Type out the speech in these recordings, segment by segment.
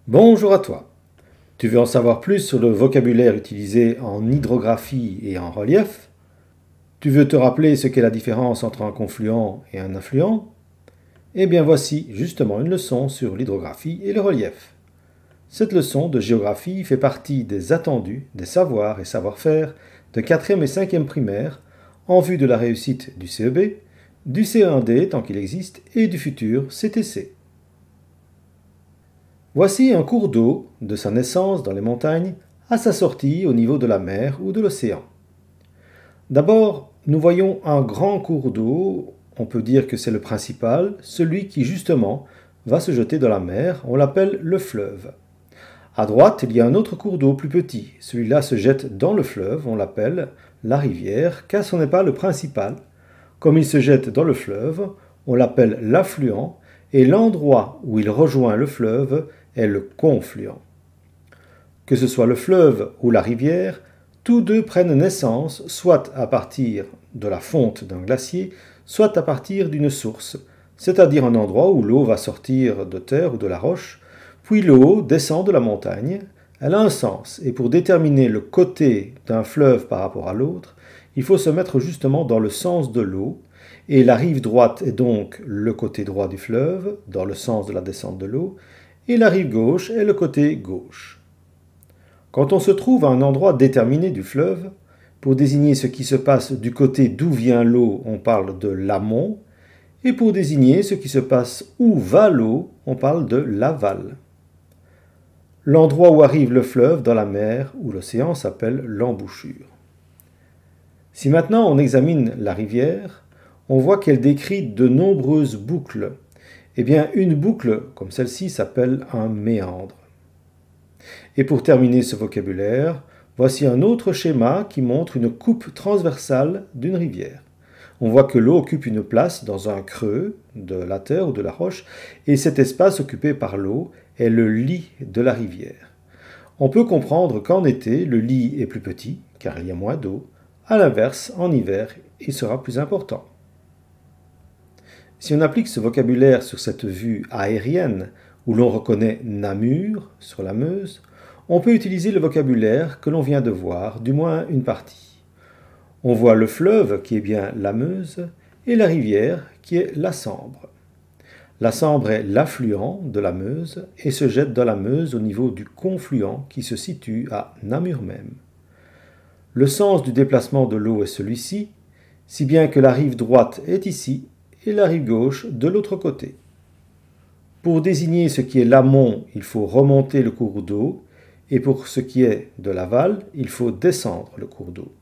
Bonjour à toi. Tu veux en savoir plus sur le vocabulaire utilisé en hydrographie et en relief? Tu veux te rappeler ce qu'est la différence entre un confluent et un affluent? Eh bien voici justement une leçon sur l'hydrographie et le relief. Cette leçon de géographie fait partie des attendus, des savoirs et savoir-faire de 4e et 5e primaire en vue de la réussite du CEB, du CE1D tant qu'il existe et du futur CTC. Voici un cours d'eau, de sa naissance dans les montagnes à sa sortie au niveau de la mer ou de l'océan. D'abord, nous voyons un grand cours d'eau, on peut dire que c'est le principal, celui qui justement va se jeter dans la mer, on l'appelle le fleuve. À droite, il y a un autre cours d'eau plus petit, celui-là se jette dans le fleuve, on l'appelle la rivière, car ce n'est pas le principal. Comme il se jette dans le fleuve, on l'appelle l'affluent, et l'endroit où il rejoint le fleuve est le confluent. Que ce soit le fleuve ou la rivière, tous deux prennent naissance soit à partir de la fonte d'un glacier, soit à partir d'une source, c'est-à-dire un endroit où l'eau va sortir de terre ou de la roche, puis l'eau descend de la montagne. Elle a un sens, et pour déterminer le côté d'un fleuve par rapport à l'autre, il faut se mettre justement dans le sens de l'eau, et la rive droite est donc le côté droit du fleuve, dans le sens de la descente de l'eau, et la rive gauche est le côté gauche. Quand on se trouve à un endroit déterminé du fleuve, pour désigner ce qui se passe du côté d'où vient l'eau, on parle de l'amont, et pour désigner ce qui se passe où va l'eau, on parle de l'aval. L'endroit où arrive le fleuve dans la mer ou l'océan s'appelle l'embouchure. Si maintenant on examine la rivière, on voit qu'elle décrit de nombreuses boucles. Eh bien, une boucle comme celle-ci s'appelle un méandre. Et pour terminer ce vocabulaire, voici un autre schéma qui montre une coupe transversale d'une rivière. On voit que l'eau occupe une place dans un creux de la terre ou de la roche, et cet espace occupé par l'eau est le lit de la rivière. On peut comprendre qu'en été, le lit est plus petit, car il y a moins d'eau. À l'inverse, en hiver, il sera plus important. Si on applique ce vocabulaire sur cette vue aérienne, où l'on reconnaît Namur, sur la Meuse, on peut utiliser le vocabulaire que l'on vient de voir, du moins une partie. On voit le fleuve, qui est bien la Meuse, et la rivière, qui est la Sambre. La Sambre est l'affluent de la Meuse et se jette dans la Meuse au niveau du confluent qui se situe à Namur même. Le sens du déplacement de l'eau est celui-ci, si bien que la rive droite est ici et la rive gauche de l'autre côté. Pour désigner ce qui est l'amont, il faut remonter le cours d'eau, et pour ce qui est de l'aval, il faut descendre le cours d'eau.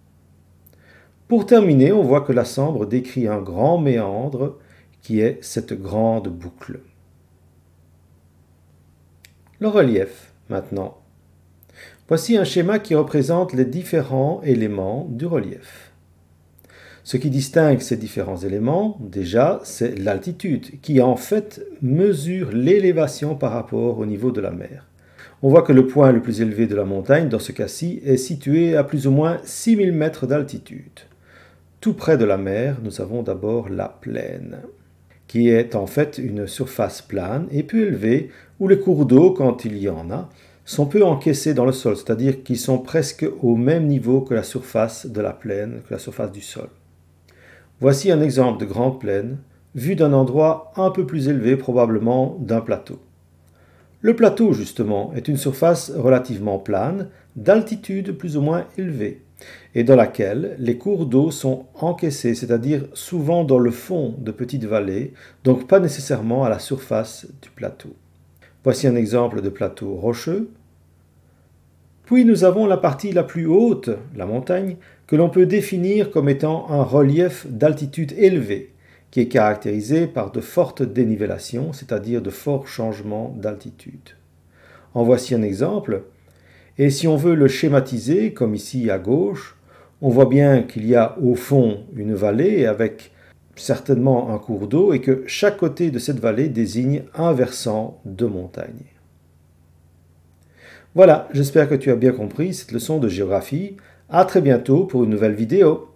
Pour terminer, on voit que la Sambre décrit un grand méandre qui est cette grande boucle. Le relief, maintenant. Voici un schéma qui représente les différents éléments du relief. Ce qui distingue ces différents éléments, déjà, c'est l'altitude, qui en fait mesure l'élévation par rapport au niveau de la mer. On voit que le point le plus élevé de la montagne, dans ce cas-ci, est situé à plus ou moins 6000 mètres d'altitude. Tout près de la mer, nous avons d'abord la plaine, qui est en fait une surface plane et peu élevée, où les cours d'eau, quand il y en a, sont peu encaissés dans le sol, c'est-à-dire qu'ils sont presque au même niveau que la surface de la plaine, que la surface du sol. Voici un exemple de grande plaine, vu d'un endroit un peu plus élevé, probablement d'un plateau. Le plateau, justement, est une surface relativement plane, d'altitude plus ou moins élevée, et dans laquelle les cours d'eau sont encaissés, c'est-à-dire souvent dans le fond de petites vallées, donc pas nécessairement à la surface du plateau. Voici un exemple de plateau rocheux. Puis nous avons la partie la plus haute, la montagne, que l'on peut définir comme étant un relief d'altitude élevée, qui est caractérisé par de fortes dénivellations, c'est-à-dire de forts changements d'altitude. En voici un exemple, et si on veut le schématiser, comme ici à gauche, on voit bien qu'il y a au fond une vallée avec certainement un cours d'eau et que chaque côté de cette vallée désigne un versant de montagne. Voilà, j'espère que tu as bien compris cette leçon de géographie. À très bientôt pour une nouvelle vidéo.